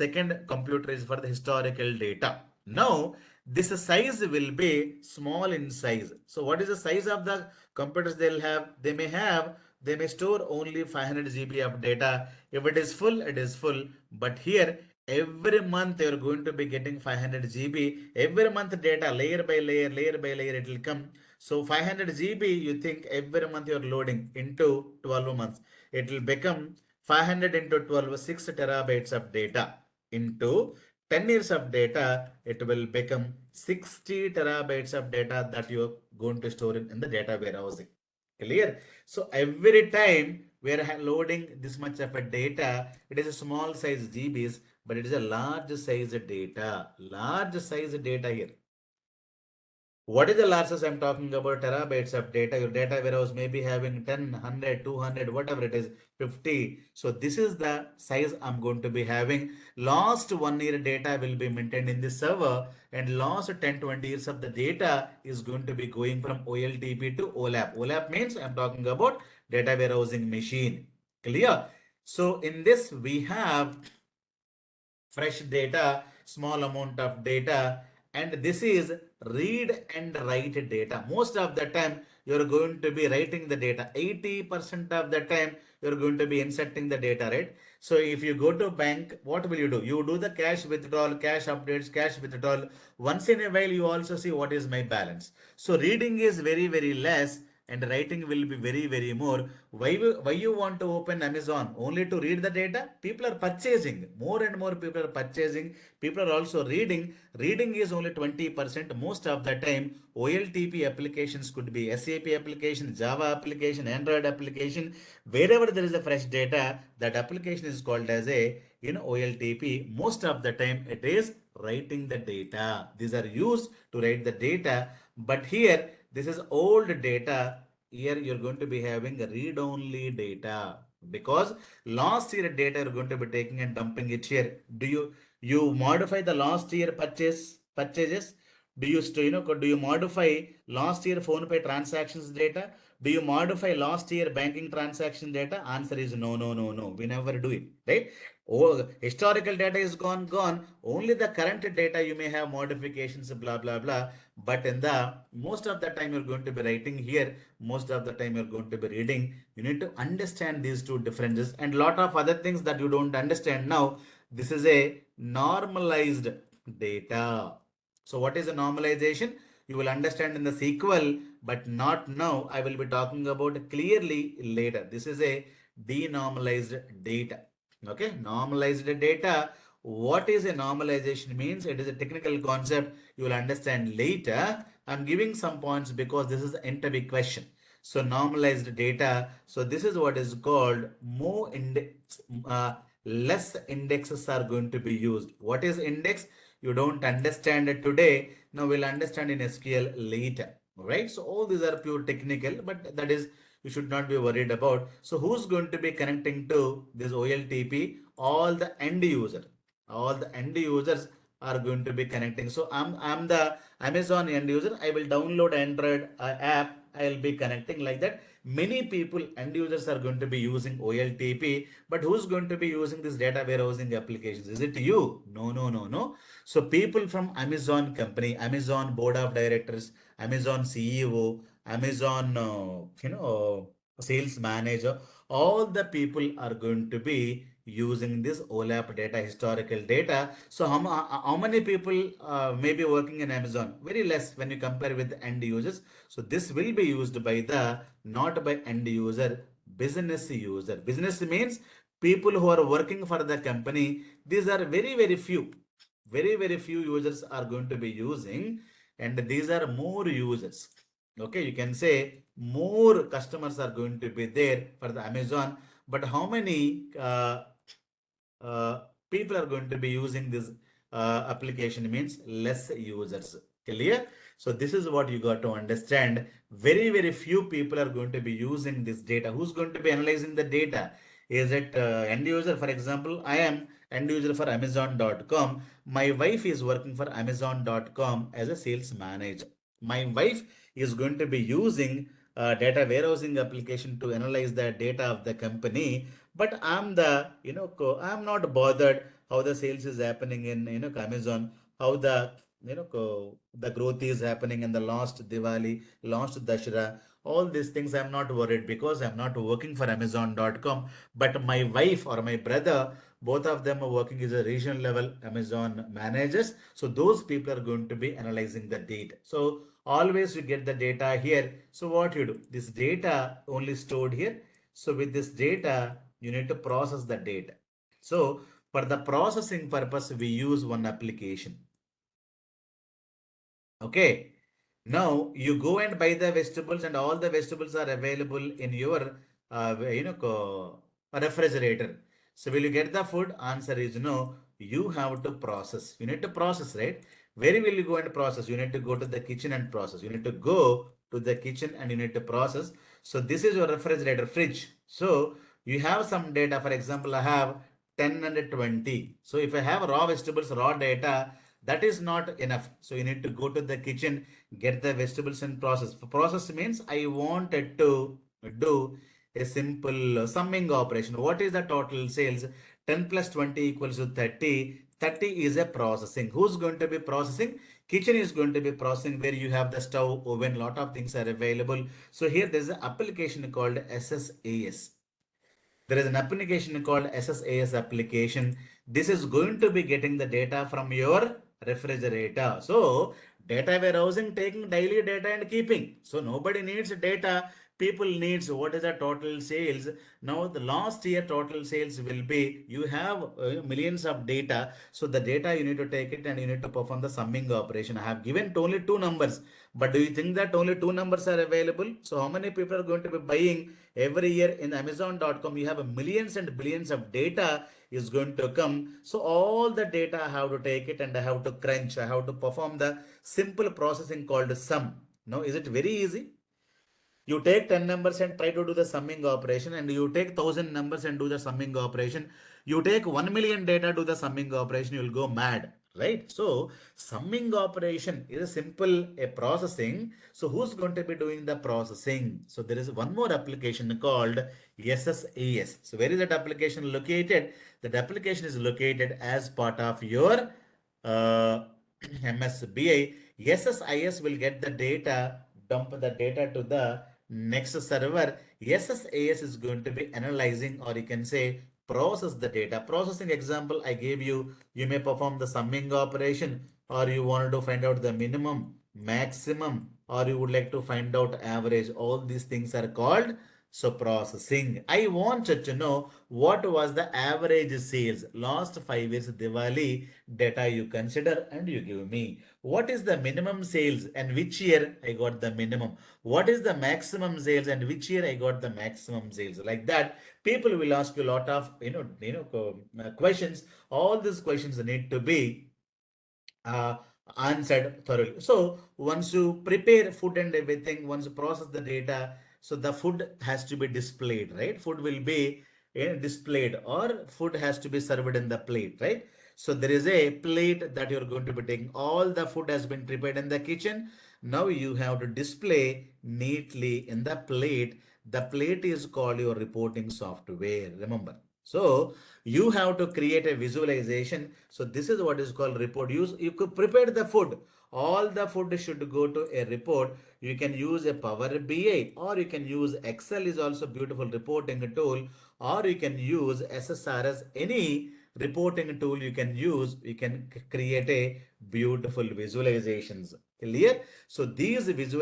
Second computer is for the historical data. Now, this size will be small in size. So what is the size of the computers they'll have? They may store only 500 GB of data. If it is full, it is full. But here, every month you're going to be getting 500 GB. Every month data, layer by layer, it will come. So 500 GB, you think every month you're loading into 12 months. It will become 500 into 12, 6 terabytes of data into 10 years of data, it will become 60 terabytes of data that you're going to store in the data warehousing. Clear? So every time we are loading this much of a data, it is a small size GBs, but it is a large size data. Large size data here. What is the largest I'm talking about? Terabytes of data. Your data warehouse may be having 10, 100, 200, whatever it is, 50. So this is the size I'm going to be having. Last 1 year data will be maintained in this server, and last 10, 20 years of the data is going to be going from OLTP to OLAP. OLAP means I'm talking about data warehousing machine. Clear? So in this we have fresh data, small amount of data, and this is read and write data. Most of the time you're going to be writing the data. 80% of the time you're going to be inserting the data, right? So if you go to bank, what will you do? You do the cash withdrawal, cash updates, cash withdrawal. Once in a while you also see what is my balance. So reading is very less, and writing will be very more. Why you want to open Amazon only to read the data? People are purchasing, more and more people are purchasing, people are also reading. Reading is only 20%. Most of the time OLTP applications could be SAP application, Java application, Android application. Wherever there is a fresh data, that application is called as a OLTP. Most of the time it is writing the data. These are used to write the data. But here this is old data. Here you're going to be having a read-only data, because last year data you're going to be taking and dumping it here. Do you modify the last year purchases? Do you modify last year phone pay transactions data? Do you modify last year banking transaction data? Answer is no. We never do it, right? Oh, historical data is gone. Only the current data you may have modifications, blah blah blah. But in the most of the time you're going to be writing here, most of the time you're going to be reading. You need to understand these two differences and lot of other things that you don't understand now. This is a normalized data. So what is a normalization? You will understand in the sequel, but not now. I will be talking about clearly later. This is a denormalized data. Okay, normalized data. What is a normalization means? It is a technical concept. You will understand later. I'm giving some points because this is an interview question. So normalized data. So this is what is called more index. Less indexes are going to be used. What is index? You don't understand it today. Now we'll understand in SQL later. Right? So all these are pure technical, but that is you should not be worried about. So who's going to be connecting to this OLTP? All the end user. All the end users are going to be connecting. So I'm the Amazon end user. I will download Android app. I'll be connecting like that. Many people, end users, are going to be using OLTP, but who's going to be using this data warehousing applications? Is it you? No. So people from Amazon company, Amazon board of directors, Amazon CEO, Amazon, sales manager, all the people are going to be using this OLAP data, historical data. So how many people may be working in Amazon? Very less when you compare with the end users. So this will be used by the, not by end user, business user. Business means people who are working for the company. These are very few. Very few users are going to be using, and these are more users. Okay, you can say more customers are going to be there for the Amazon, but how many uh, people are going to be using this application means less users. Clear? So this is what you got to understand. Very few people are going to be using this data. Who's going to be analyzing the data? Is it end user? For example, I am end user for Amazon.com. My wife is working for Amazon.com as a sales manager. My wife is going to be using data warehousing application to analyze the data of the company. But I'm the, I'm not bothered how the sales is happening in, Amazon, how the, the growth is happening in the last Diwali, last Dashera. All these things I'm not worried because I'm not working for Amazon.com. But my wife or my brother, both of them are working as a regional level Amazon managers. So those people are going to be analyzing the data. So always you get the data here. So what you do? This data only stored here. So with this data, you need to process the data. So for the processing purpose, we use one application. Okay. Now you go and buy the vegetables, and all the vegetables are available in your, refrigerator. So will you get the food? Answer is no. You have to process. You need to process, right? Where will you go and process? You need to go to the kitchen and process. You need to go to the kitchen and you need to process. So this is your refrigerator, fridge. So you have some data. For example, I have 10 and 20. So if I have raw vegetables, raw data, that is not enough. So you need to go to the kitchen, get the vegetables and process. Process means I wanted to do a simple summing operation. What is the total sales? 10 plus 20 equals to 30. 30 is a processing. Who's going to be processing? Kitchen is going to be processing, where you have the stove, oven, lot of things are available. So here there's an application called SSAS. There is an application called SSAS application. This is going to be getting the data from your refrigerator. So Data warehousing, taking daily data and keeping. So nobody needs data. People needs what is the total sales. Now the last year total sales will be, you have millions of data. So the data you need to take it and you need to perform the summing operation. I have given only two numbers, but do you think that only two numbers are available? So how many people are going to be buying every year in Amazon.com? You have millions and billions of data is going to come. So all the data I have to take it and I have to crunch. I have to perform the simple processing called sum. Now, is it very easy? You take 10 numbers and try to do the summing operation, and you take 1000 numbers and do the summing operation. You take 1 million data, do the summing operation, you will go mad, right? So summing operation is a simple a processing. So who's going to be doing the processing? So there is one more application called SSAS. So where is that application located? That application is located as part of your uh, MSBI. SSIS will get the data, dump the data to the next server. SSAS is going to be analyzing, or you can say process the data. Processing example I gave you, you may perform the summing operation, or you wanted to find out the minimum, maximum, or you would like to find out average. All these things are called so processing. I wanted to know what was the average sales last 5 years Diwali data you consider and you give me. What is the minimum sales and which year I got the minimum? What is the maximum sales and which year I got the maximum sales? Like that, people will ask you a lot of questions. All these questions need to be uh, answered thoroughly. So once you prepare food and everything, once you process the data, so the food has to be displayed, right? Food will be displayed, or food has to be served in the plate, right? So there is a plate that you're going to be taking. All the food has been prepared in the kitchen. Now you have to display neatly in the plate. The plate is called your reporting software. Remember. So you have to create a visualization. So this is what is called report. You could prepare the food. All the food should go to a report. You can use a Power BI, or you can use Excel is also beautiful reporting tool, or you can use SSRS, any reporting tool you can use. You can create a beautiful visualizations. Clear? So these reports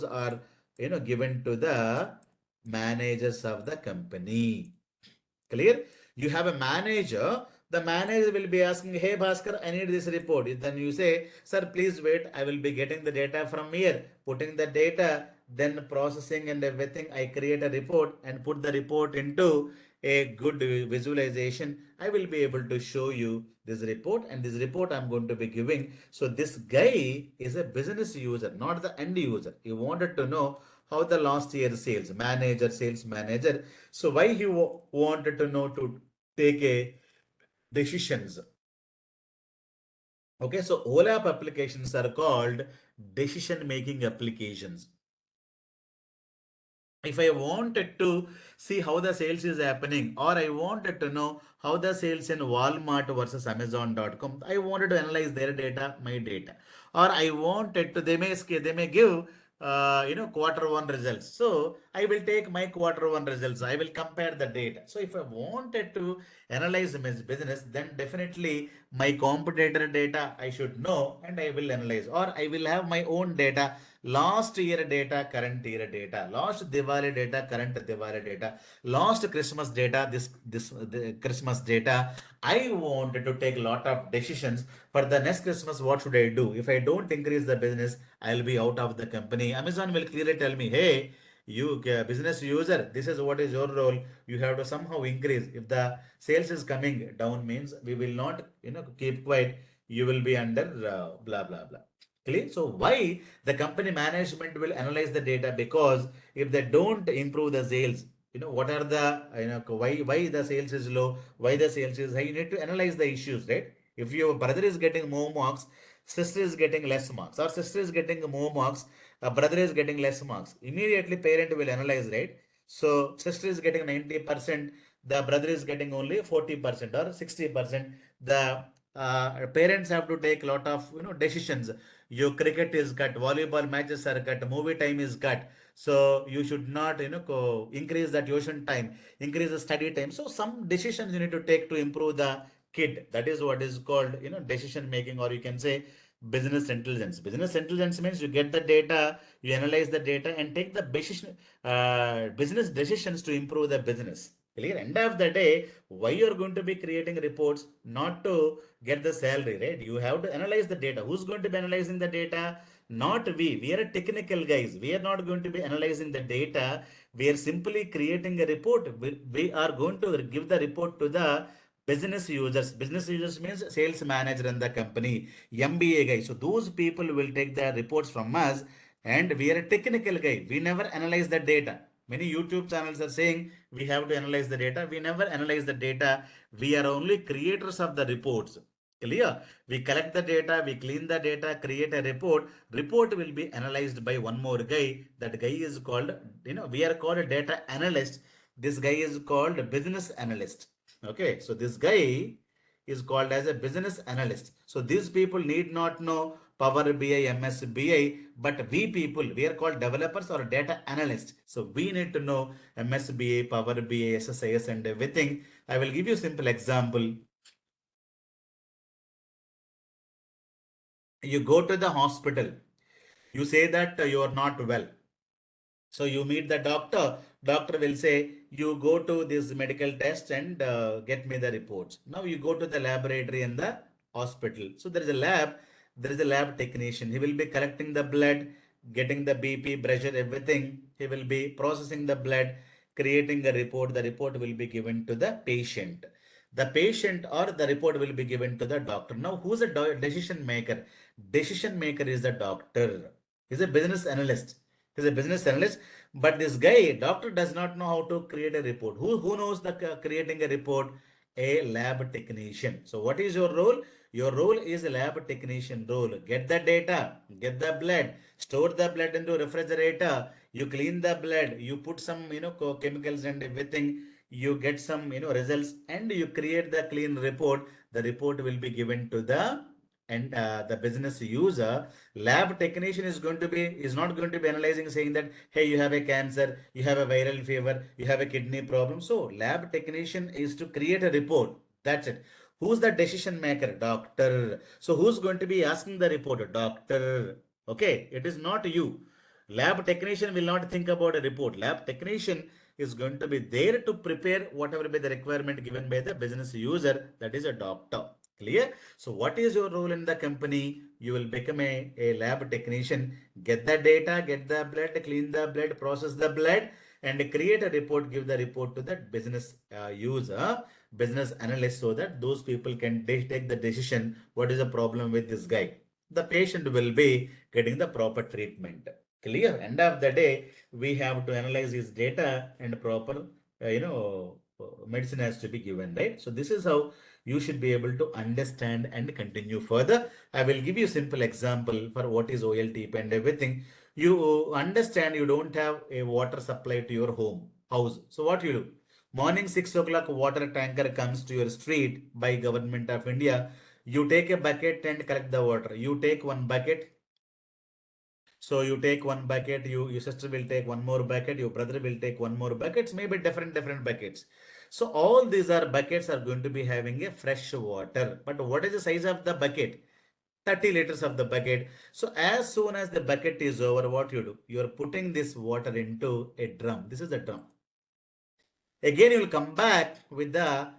are given to the managers of the company. Clear? You have a manager. The manager will be asking, hey Bhaskar, I need this report. Then you say, sir, please wait. I will be getting the data from here, putting the data, then processing and everything. I create a report and put the report into a good visualization. I will be able to show you this report, and this report I'm going to be giving. So this guy is a business user, not the end user. He wanted to know how the last year sales manager. So why he wanted to know to take a decisions. Okay, so OLAP applications are called decision making applications. If I wanted to see how the sales is happening, or I wanted to know how the sales in Walmart versus Amazon.com, I wanted to analyze their data, my data, or I wanted to, they may give quarter one results. So I will take my quarter one results. I will compare the data. So if I wanted to analyze my business, then definitely my competitor data I should know and I will analyze, or I will have my own data. Last year data, current year data, last Diwali data, current Diwali data, last Christmas data, this the Christmas data. I wanted to take a lot of decisions for the next Christmas. What should I do? If I don't increase the business, I'll be out of the company. Amazon will clearly tell me, hey, you business user, this is what is your role. You have to somehow increase. If the sales is coming down, means we will not keep quiet. You will be under blah blah blah. Clear? So why the company management will analyze the data? Because if they don't improve the sales, what are the why the sales is low, why the sales is high, you need to analyze the issues, right? If your brother is getting more marks, sister is getting less marks, or sister is getting more marks, a brother is getting less marks, immediately parent will analyze, right? So sister is getting 90%, the brother is getting only 40% or 60%. The parents have to take a lot of decisions. Your cricket is cut, volleyball matches are cut, movie time is cut. So you should not increase the tuition time, increase the study time. So some decisions you need to take to improve the kid. That is what is called, decision making, or you can say business intelligence. Business intelligence means you get the data, you analyze the data, and take the business decisions to improve the business. Clear? End of the day, why you're going to be creating reports? Not to get the salary, right? You have to analyze the data. Who's going to be analyzing the data? Not we. We are a technical guys. We are not going to be analyzing the data. We are simply creating a report. We are going to give the report to the business users. Business users means sales manager in the company, MBA guy. So those people will take the reports from us, and we are a technical guy. We never analyze the data. Many YouTube channels are saying we have to analyze the data. We never analyze the data. We are only creators of the reports. Clear? We collect the data, we clean the data, create a report. Report will be analyzed by one more guy. That guy is called, we are called a data analyst. This guy is called business analyst. Okay, so this guy is called as a business analyst. So these people need not know Power BI, MS BI, but we people, we are called developers or data analysts. So we need to know MS BI, Power BI, SSAS and everything. I will give you a simple example. You go to the hospital, you say that you are not well. So you meet the doctor. Doctor will say, you go to this medical test and get me the reports. Now you go to the laboratory in the hospital. So there is a lab. There is a lab technician. He will be collecting the blood, getting the BP, pressure, everything. He will be processing the blood, creating a report. The report will be given to the patient. The patient or the report will be given to the doctor. Now, who's the decision maker? Decision maker is the doctor. He's a business analyst. He's a business analyst, but this guy, doctor, does not know how to create a report. Who knows the creating a report? A lab technician. So what is your role? Your role is a lab technician role. Get the data, get the blood, store the blood into refrigerator. You clean the blood, you put some chemicals and everything. You get some results, and you create the clean report. The report will be given to the business user. Lab technician is not going to be analyzing, saying that, hey, you have a cancer, you have a viral fever, you have a kidney problem. So lab technician is to create a report. That's it. Who's the decision maker? Doctor. So who's going to be asking the report? Doctor. Okay, it is not you. Lab technician will not think about a report. Lab technician is going to be there to prepare whatever be the requirement given by the business user, that is a doctor. Clear? So what is your role in the company? You will become a lab technician, get the data, get the blood, clean the blood, process the blood, and create a report, give the report to that business user, business analyst, so that those people can take the decision, what is the problem with this guy. The patient will be getting the proper treatment. Clear? End of the day, we have to analyze his data and proper, medicine has to be given, right? So this is how you should be able to understand and continue further. I will give you a simple example for what is OLTP and everything. You understand you don't have a water supply to your house. So what you do? Morning 6 o'clock, water tanker comes to your street by Government of India. You take a bucket and collect the water. You take one bucket, so you take one bucket, your sister will take one more bucket, your brother will take one more buckets, maybe different buckets. So all these are buckets are going to be having a fresh water. But what is the size of the bucket? 30 liters of the bucket. So as soon as the bucket is over, what you do? You are putting this water into a drum. This is a drum. Again, you will come back with the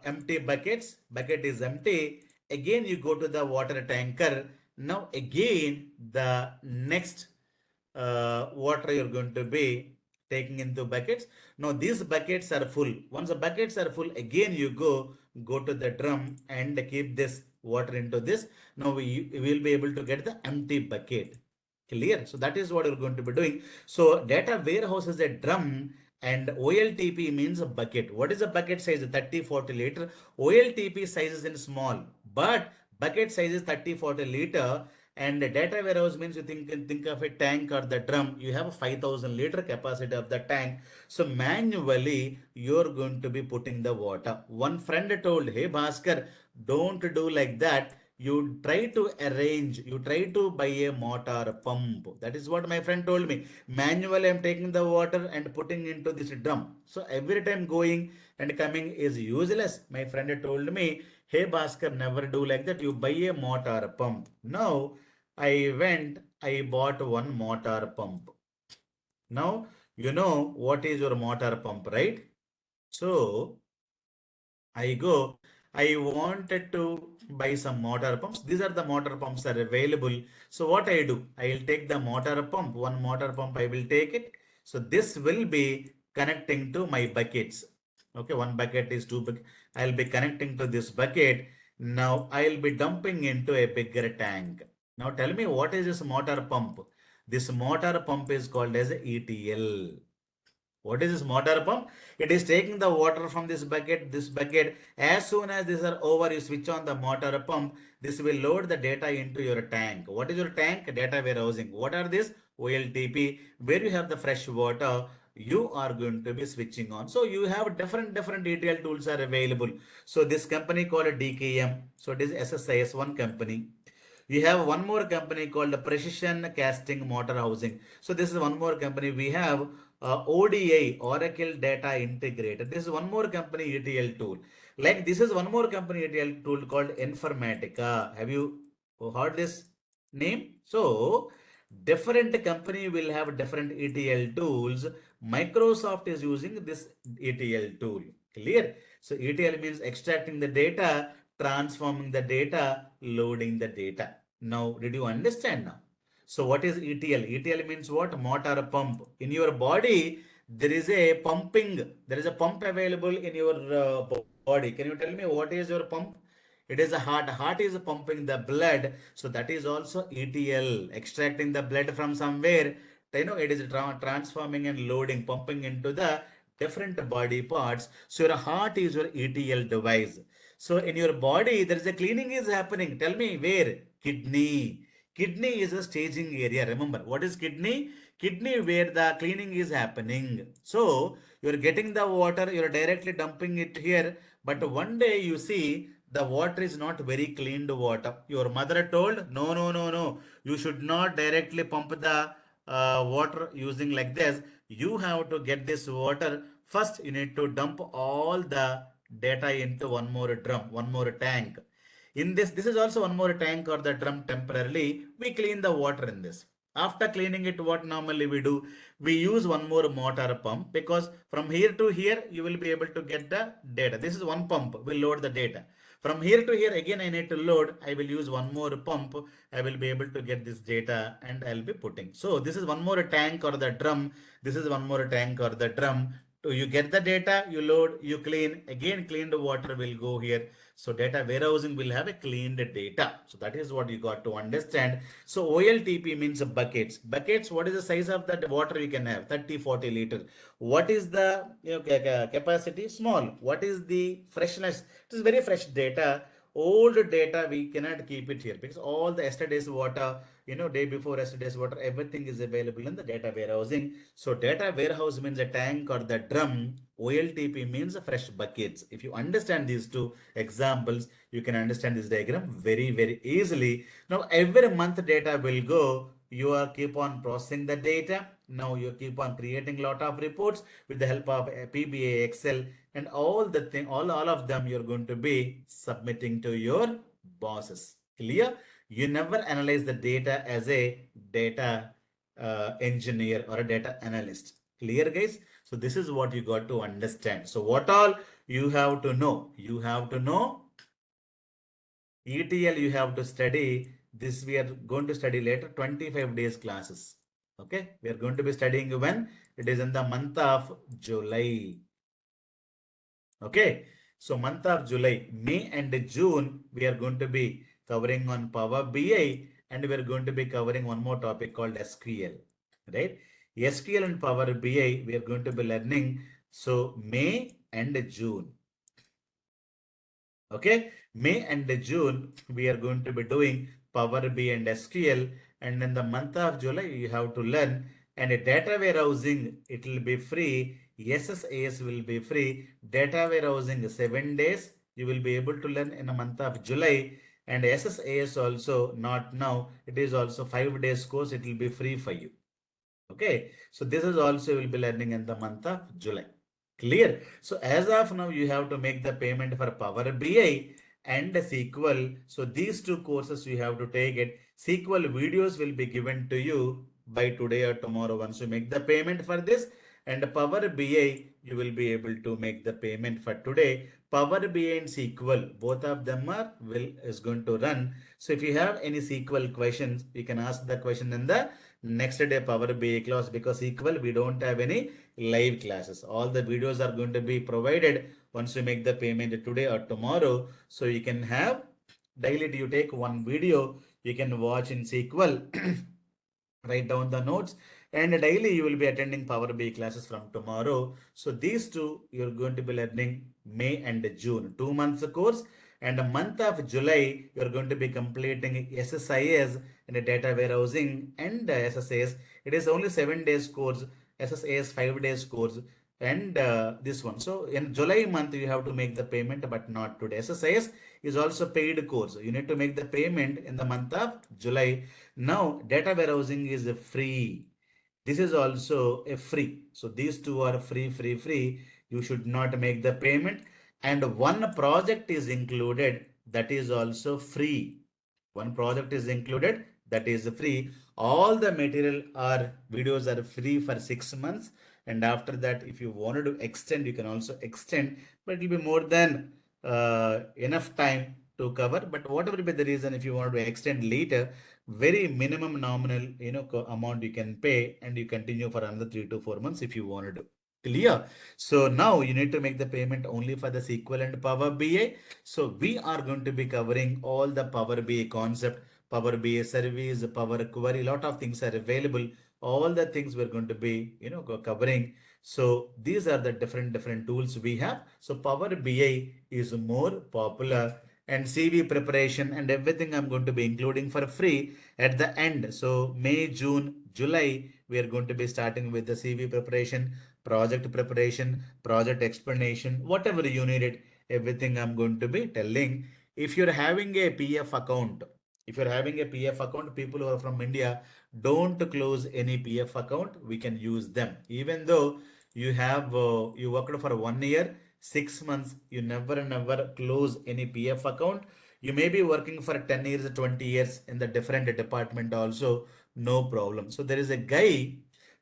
empty buckets. Bucket is empty. Again, you go to the water tanker. Now, again, the next water you're going to be taking into buckets. Now, these buckets are full. Once the buckets are full, again, you go to the drum and keep this water into this. Now, we will be able to get the empty bucket. Clear? So that is what you're going to be doing. So data warehouse is a drum, and OLTP means a bucket. What is a bucket size? 30-40 liter. OLTP size is in small, but bucket size is 30-40 liter. And the data warehouse means you think of a tank or the drum. You have a 5,000 liter capacity of the tank. So manually you're going to be putting the water. One friend told, hey Bhaskar, don't do like that. you try to arrange, you try to buy a motor pump. That is what my friend told me. Manually, I'm taking the water and putting into this drum. So every time going and coming is useless. My friend told me, hey Bhaskar, never do like that. You buy a motor pump. Now, I bought one motor pump. Now, you know what is your motor pump, right? So, I wanted to buy some motor pumps. These are the motor pumps are available. So what I do, I'll take the motor pump, one motor pump, I will take it. So this will be connecting to my buckets. Okay, one bucket is too big. I'll be connecting to this bucket. Now I'll be dumping into a bigger tank. Now tell me what is this motor pump? This motor pump is called as ETL. What is this motor pump? It is taking the water from this bucket, this bucket. As soon as these are over, you switch on the motor pump. This will load the data into your tank. What is your tank? Data warehousing. What are these? OLTP. Where you have the fresh water, you are going to be switching on. So you have different ETL tools are available. So this company called DKM. So it is SSAS one company. We have one more company called Precision Casting Motor Housing. So this is one more company. We have ODI, Oracle Data Integrator. This is one more company ETL tool. Like this is one more company ETL tool called Informatica. Have you heard this name? So different company will have different ETL tools. Microsoft is using this ETL tool. Clear? So ETL means extracting the data, transforming the data, loading the data. Now, did you understand now? So what is ETL? ETL means what? Motor pump. In your body, there is a pumping. There is a pump available in your body. Can you tell me what is your pump? It is a heart. Heart is pumping the blood. So that is also ETL. Extracting the blood from somewhere. It is transforming and loading, pumping into the different body parts. So your heart is your ETL device. So in your body, there is a cleaning is happening. Tell me where? Kidney. Kidney is a staging area. Remember, what is kidney? Kidney where the cleaning is happening. So you're getting the water, you're directly dumping it here. But one day you see the water is not very cleaned water. Your mother told, no, no, no, no. You should not directly pump the water using like this. You have to get this water. First, you need to dump all the data into one more drum, one more tank. In this is also one more tank or the drum temporarily. We clean the water in this. After cleaning it, what normally we do? We use one more motor pump because from here to here, you will be able to get the data. This is one pump, will load the data. From here to here, again, I need to load. I will use one more pump. I will be able to get this data and I'll be putting. So this is one more tank or the drum. This is one more tank or the drum. So you get the data, you load, you clean. Again, cleaned water will go here. So data warehousing will have a cleaned data. So that is what you got to understand. So OLTP means buckets. Buckets, what is the size of that water you can have? 30, 40 liter. What is the capacity? Small. What is the freshness? It is very fresh data. Old data, we cannot keep it here because all the yesterday's water, day before yesterday's water, everything is available in the data warehousing. So data warehouse means a tank or the drum. OLTP means fresh buckets. If you understand these two examples, you can understand this diagram very easily. Now every month data will go. You are keep on processing the data. Now you keep on creating lot of reports with the help of PBA, Excel, and all the thing, all of them you're going to be submitting to your bosses. Clear? You never analyze the data as a data engineer or a data analyst. Clear, guys? So this is what you got to understand. So what all you have to know? You have to know ETL, you have to study. This we are going to study later, 25 days classes. Okay, we are going to be studying when it is in the month of July. Okay, so month of July, May and June, we are going to be covering on Power BI and we are going to be covering one more topic called SQL, right? SQL and Power BI, we are going to be learning. So May and June. Okay, May and June, we are going to be doing Power BI and SQL. And in the month of July, you have to learn. And a data warehousing, it will be free. SSAS will be free. Data warehousing 7 days. You will be able to learn in the month of July. And SSAS also not now. It is also 5 days course. It will be free for you. Okay, so this is also will be learning in the month of July. Clear? So as of now, you have to make the payment for Power BI and SQL. So these two courses you have to take it. SQL videos will be given to you by today or tomorrow once you make the payment for this. And Power BI, you will be able to make the payment for today. Power BI and SQL, both of them are is going to run. So if you have any SQL questions, you can ask the question in the next day Power BI class, because equal we don't have any live classes. All the videos are going to be provided once you make the payment today or tomorrow. So you can have daily, you take one video, you can watch in SQL, write down the notes, and daily you will be attending Power BI classes from tomorrow. So these two you're going to be learning May and June, 2 months course. And the month of July, you're going to be completing SSIS and data warehousing and SSAS. It is only 7 days course, SSAS 5 days course, and this one. So in July month, you have to make the payment, but not today. SSIS is also paid course. You need to make the payment in the month of July. Now, data warehousing is free. This is also a free. So these two are free. You should not make the payment. And one project is included, that is also free. One project is included, that is free. All the material or videos are free for 6 months. And after that, if you wanted to extend, you can also extend, but it will be more than enough time to cover. But whatever be the reason, if you want to extend later, very minimum nominal amount you can pay, and you continue for another 3 to 4 months if you wanted to. Clear? So now you need to make the payment only for the SQL and Power BI. So we are going to be covering all the Power BI concept, Power BI service, Power Query, lot of things are available. All the things we're going to be, covering. So these are the different tools we have. So Power BI is more popular, and CV preparation and everything I'm going to be including for free at the end. So May, June, July, we are going to be starting with the CV preparation, project preparation, project explanation, whatever you needed, everything I'm going to be telling. If you're having a PF account, people who are from India, don't close any PF account. We can use them. Even though you worked for 1 year, 6 months, you never close any PF account. You may be working for 10 years, 20 years in the different department also, no problem. So there is a guy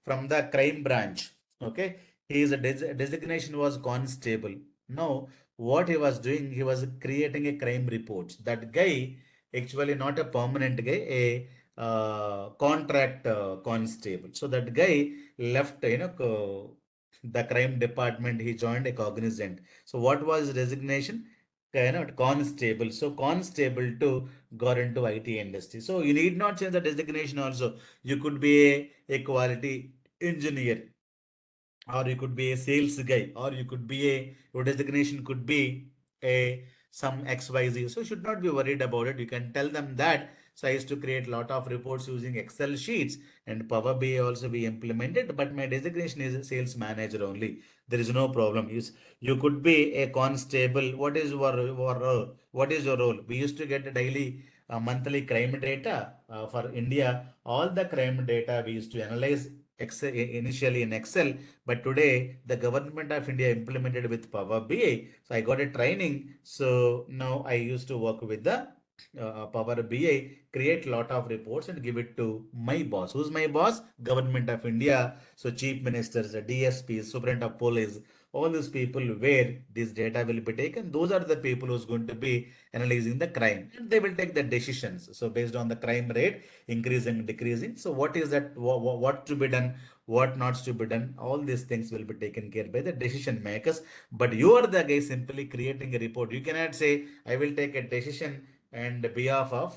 from the crime branch. Okay, his designation was constable. Now, what he was doing, he was creating a crime report. That guy actually not a permanent guy, a contract constable. So that guy left, the crime department. He joined a cognizant. So what was his resignation? Constable. So constable to got into IT industry. So you need not change the designation also. You could be a quality engineer, or you could be a sales guy, or you could be your designation could be a some XYZ. So you should not be worried about it. You can tell them that. So I used to create a lot of reports using Excel sheets, and Power BI also be implemented, but my designation is a sales manager only. There is no problem. You could be a constable. What is your role? What is your role? We used to get a daily monthly crime data for India. All the crime data we used to analyze Excel, initially in Excel, but today the government of India implemented with Power BI. So I got a training. So now I used to work with the Power BI, create lot of reports and give it to my boss. Who's my boss? Government of India. So chief ministers, DSPs, superintendent of police, all these people where this data will be taken. Those are the people who's going to be analyzing the crime, and they will take the decisions. So based on the crime rate increasing, decreasing. So what is that? What to be done? What not to be done? All these things will be taken care by the decision makers. But you are the guy simply creating a report. You cannot say I will take a decision and behalf of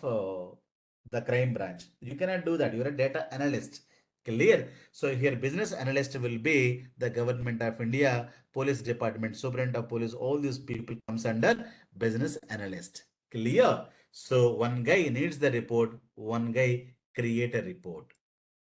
the crime branch. You cannot do that. You are a data analyst. Clear? So here business analyst will be the government of India, police department, superintendent of police, all these people comes under business analyst. Clear? So one guy needs the report, one guy create a report.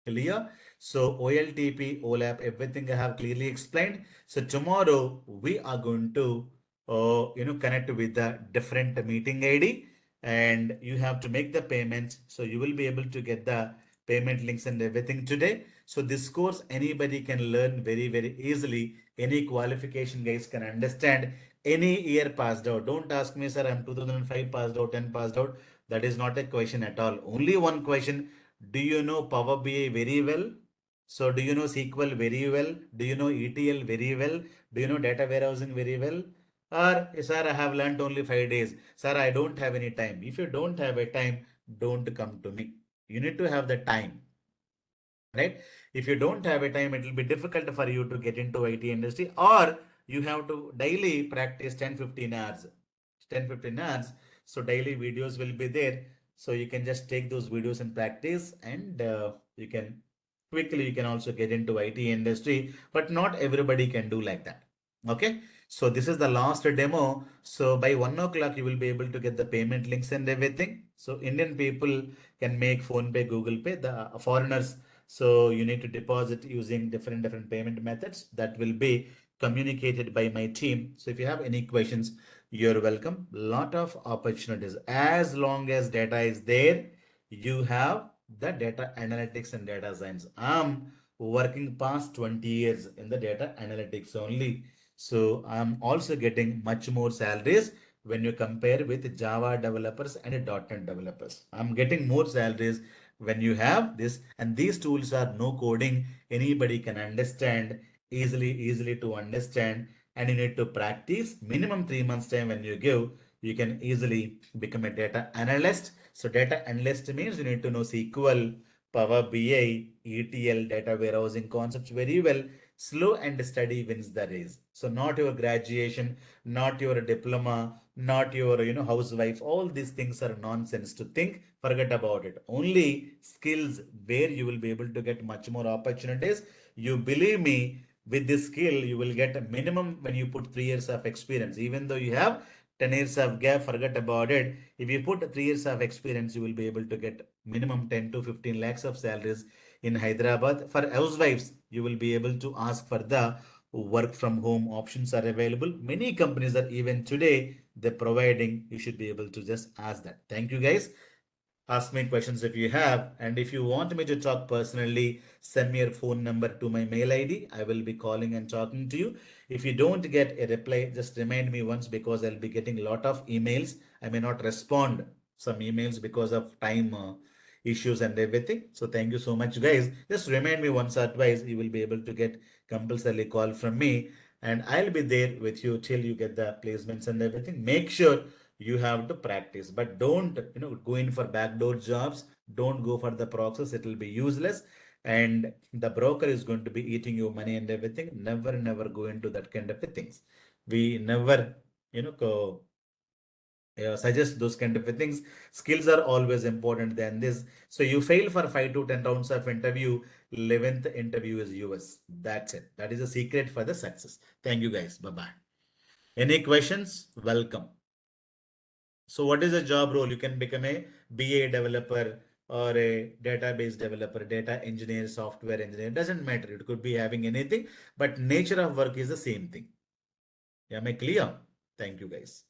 Clear? So OLTP, OLAP, everything I have clearly explained. So tomorrow we are going to connect with the different meeting ID. and you have to make the payments. So you will be able to get the payment links and everything today. So this course anybody can learn very, very easily. Any qualification guys can understand. Any year passed out. Don't ask me, sir, I'm 2005 passed out, 10 passed out. That is not a question at all. Only one question. Do you know Power BI very well? So do you know SQL very well? Do you know ETL very well? Do you know data warehousing very well? Or, sir, I have learned only 5 days. Sir, I don't have any time. If you don't have a time, don't come to me. You need to have the time, right? If you don't have a time, it will be difficult for you to get into IT industry, or you have to daily practice 10-15 hours. 10-15 hours. So daily videos will be there. So you can just take those videos and practice, and you can quickly, you can also get into IT industry, but not everybody can do like that. Okay. So this is the last demo. So by 1 o'clock, you will be able to get the payment links and everything. So Indian people can make phone pay, Google Pay. The foreigners, so you need to deposit using different payment methods that will be communicated by my team. So if you have any questions, you're welcome. Lot of opportunities. As long as data is there, you have the data analytics and data science. I'm working past 20 years in the data analytics only. So I'm also getting much more salaries when you compare with Java developers and .NET developers. I'm getting more salaries when you have this, and these tools are no coding. Anybody can understand, easily to understand, and you need to practice minimum 3 months time. When you give, you can easily become a data analyst. So data analyst means you need to know SQL, Power BI, ETL, data warehousing concepts very well. Slow and steady wins the race. So not your graduation, not your diploma, not your housewife. All these things are nonsense to think. Forget about it. Only skills where you will be able to get much more opportunities. You believe me, with this skill, you will get a minimum when you put 3 years of experience. Even though you have 10 years of gap, forget about it. If you put 3 years of experience, you will be able to get minimum 10 to 15 lakhs of salaries in Hyderabad. For housewives, you will be able to ask for the work from home options are available. Many companies are even today they're providing. You should be able to just ask that. Thank you guys. Ask me questions if you have. And if you want me to talk personally, send me your phone number to my mail ID. I will be calling and talking to you. If you don't get a reply, just remind me once, because I'll be getting a lot of emails. I may not respond some emails because of time issues and everything. So thank you so much, guys. Just remind me once or twice. You will be able to get compulsory call from me, and I'll be there with you till you get the placements and everything. Make sure you have to practice, but don't go in for backdoor jobs. Don't go for the process. It will be useless, and the broker is going to be eating your money and everything. Never go into that kind of a things. We never go suggest those kind of a things. Skills are always important than this. So you fail for 5 to 10 rounds of interview, 11th interview is yours. That's it. That is a secret for the success. Thank you guys. Bye bye. Any questions? Welcome. So what is a job role? You can become a BA developer or a database developer, data engineer, software engineer. It doesn't matter. It could be having anything, but nature of work is the same thing. Am I clear? Thank you guys.